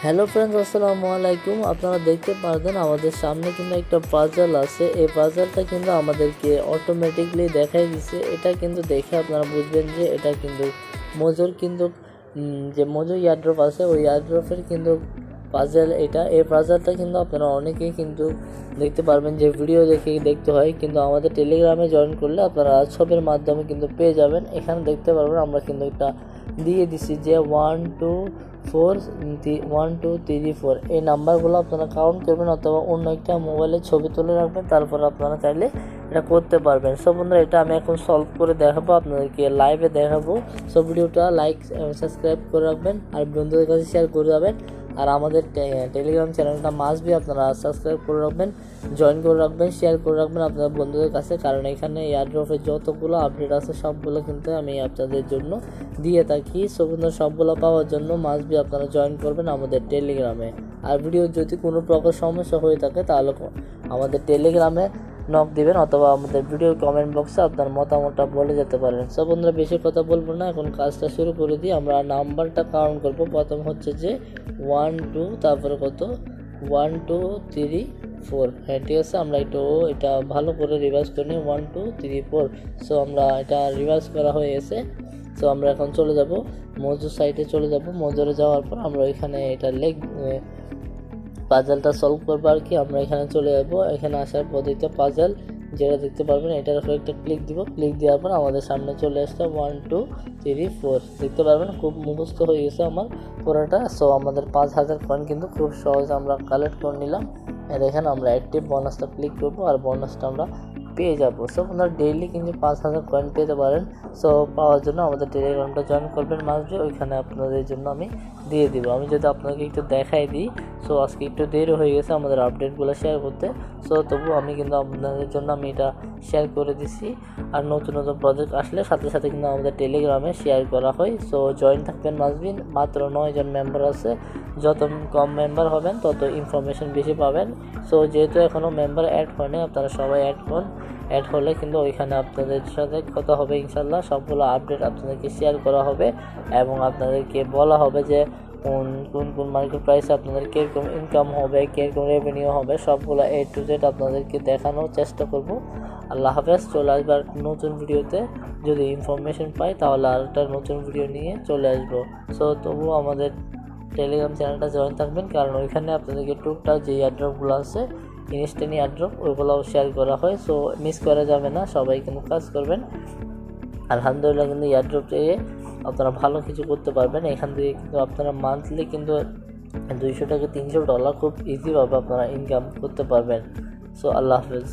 Hello friends, আসসালামু আলাইকুম। আপনারা দেখতে পারবেন আমাদের সামনে কিন্তু একটা পাজল আছে। এই পাজলটা কিন্তু আমাদেরকে অটোমেটিকলি দেখাই দিছে। এটা কিন্তু দেখে আপনারা বুঝবেন যে এটা কিন্তু মজুর কিন্তু যে মজুর ইয়ারড্রপ আছে ওই ইয়ারড্রপের কিন্তু পাজল এটা। এই পাজলটা কিন্তু আপনারা অনেকেই কিন্তু দেখতে পারবেন যে ভিডিও দেখে দেখতে হয়, কিন্তু আমাদের টেলিগ্রামে জয়েন করলে আপনারা ছবির মাধ্যমে কিন্তু পেয়ে যাবেন। এখানে দেখতে পারবেন আমরা কিন্তু একটা দিয়ে দিছি যে 1 2 4 1 2 3 4 এই নাম্বারগুলো আপনারা কাউন্ট করবেন অথবা অন্য একটা মোবাইলে ছবি তুলে রাখবেন, তারপর আপনারা চাইলে এটা করতে পারবেন। সো বন্ধুরা, এটা আমি এখন সলভ করে দেখাবো, আপনাদেরকে লাইভে দেখাবো। সো ভিডিওটা লাইক সাবস্ক্রাইব করে রাখবেন আর বন্ধুদের কাছে শেয়ার করে যাবেন। আর আমাদের টেলিগ্রাম চ্যানেলটা মাস্ট বি আপনারা সাবস্ক্রাইব করে রাখবেন, জয়েন করে রাখবেন, শেয়ার করে রাখবেন আপনাদের বন্ধুদের কাছে, কারণ এখানে এয়ারড্রপের যতগুলো আপডেট আছে সবগুলো কিন্তু আমি আপনাদের জন্য দিয়ে থাকি। সো বন্ধুরা, সবগুলো পাওয়ার জন্য মাস্ট বি আপনারা জয়েন করবেন আমাদের টেলিগ্রামে। আর ভিডিও যদি কোনো প্রকার সমস্যা হয়ে থাকে তাহলে আমাদের টেলিগ্রামে নক দিবেন অথবা আমাদের ভিডিও কমেন্ট বক্সে আপনার মতামতটা বলে যেতে পারেন। সো বন্ধুরা, বেশি কথা বলবো না, এখন কাজটা শুরু করে দিই। আমরা নাম্বারটা কাউন্ট করবো। প্রথম হচ্ছে যে 1 2, তারপরে কত 1 2 3 4। হ্যাঁ, ঠিক আছে। আমরা এটা ভালো করে রিভার্স করে নিই 1 2 3 4। সো আমরা এটা রিভার্স করা হয়ে গেছে। সো আমরা এখন চলে যাব মজুর সাইটে চলে যাব। মজুরে যাওয়ার পর আমরা এখানে এটা পাজলটা সলভ করবো আর কি। আমরা এখানে চলে যাব। এখানে আসার পর দেখতে পাজল যেটা দেখতে পারবেন এটার উপর একটা ক্লিক দিব। ক্লিক দেওয়ার পর আমাদের সামনে চলে আসছে 1 2 3 4 দেখতে পারবেন। খুব মুখস্থ হয়ে গেছে আমার পুরোটা। সো আমাদের 5000 কয়েন কিন্তু খুব সহজ আমরা কালেক্ট করে নিলাম। দেখেন, আমরা অ্যাক্টিভ বোনাসটা ক্লিক করবো আর বোনাসটা আমরা পেয়ে যাবো। সো আপনারা ডেইলি কিন্তু 5000 কয়েন পেতে পারেন। সো পাওয়ার জন্য আমাদের টেলিগ্রামটা জয়েন করবেন মাঝে, ওইখানে আপনাদের জন্য আমি দিয়ে দিব। আমি যদি আপনাকে একটু দেখাই দিই। সো আজকে একটু দেরি হয়ে গেছে আমাদের আপডেটগুলো শেয়ার করতে। সো তবু আমি কিন্তু আপনাদের জন্য আমি এটা শেয়ার করে দিছি। আর নতুন নতুন প্রজেক্ট আসলে সাথে সাথে কিন্তু আমাদের টেলিগ্রামে শেয়ার করা হয়। সো জয়েন থাকবেন মাসবিন। মাত্র 9 জন মেম্বার আছে। যত কম মেম্বার হবেন তত ইনফরমেশন বেশি পাবেন। সো যেহেতু এখনও মেম্বার অ্যাড হয়নি, আপনারা সবাই অ্যাড হলে কিন্তু ওইখানে আপনাদের সাথে কথা হবে ইনশাল্লাহ। সবগুলো আপডেট আপনাদেরকে শেয়ার করা হবে এবং আপনাদেরকে বলা হবে যে কোন মার্কেট প্রাইসে আপনাদের কীরকম ইনকাম হবে, কীরকম রেভিনিউ হবে, সবগুলো A to Z আপনাদেরকে দেখানোর চেষ্টা করব। আল্লাহ হাফেজ। চলে আসবার নতুন ভিডিওতে। যদি ইনফরমেশন পাই তাহলে আরেকটা নতুন ভিডিও নিয়ে চলে আসবো। সো তবুও আমাদের টেলিগ্রাম চ্যানেলটা জয়েন থাকবেন, কারণ ওইখানে আপনাদেরকে টুকটাক যে এয়ারড্রপগুলো আছে ইনস্ট্যান্ট এয়ারড্রপ ওইগুলোও শেয়ার করা হয়। সো মিস করা যাবে না, সবাই কিন্তু কাজ করবেন। আলহামদুলিল্লাহ, কিন্তু এয়ারড্রপ থেকে আপনারা ভালো কিছু করতে পারবেন। এখান থেকে কিন্তু আপনারা মান্থলি কিন্তু 200 থেকে $300 খুব ইজিভাবে আপনারা ইনকাম করতে পারবেন। সো আল্লাহ হাফেজ।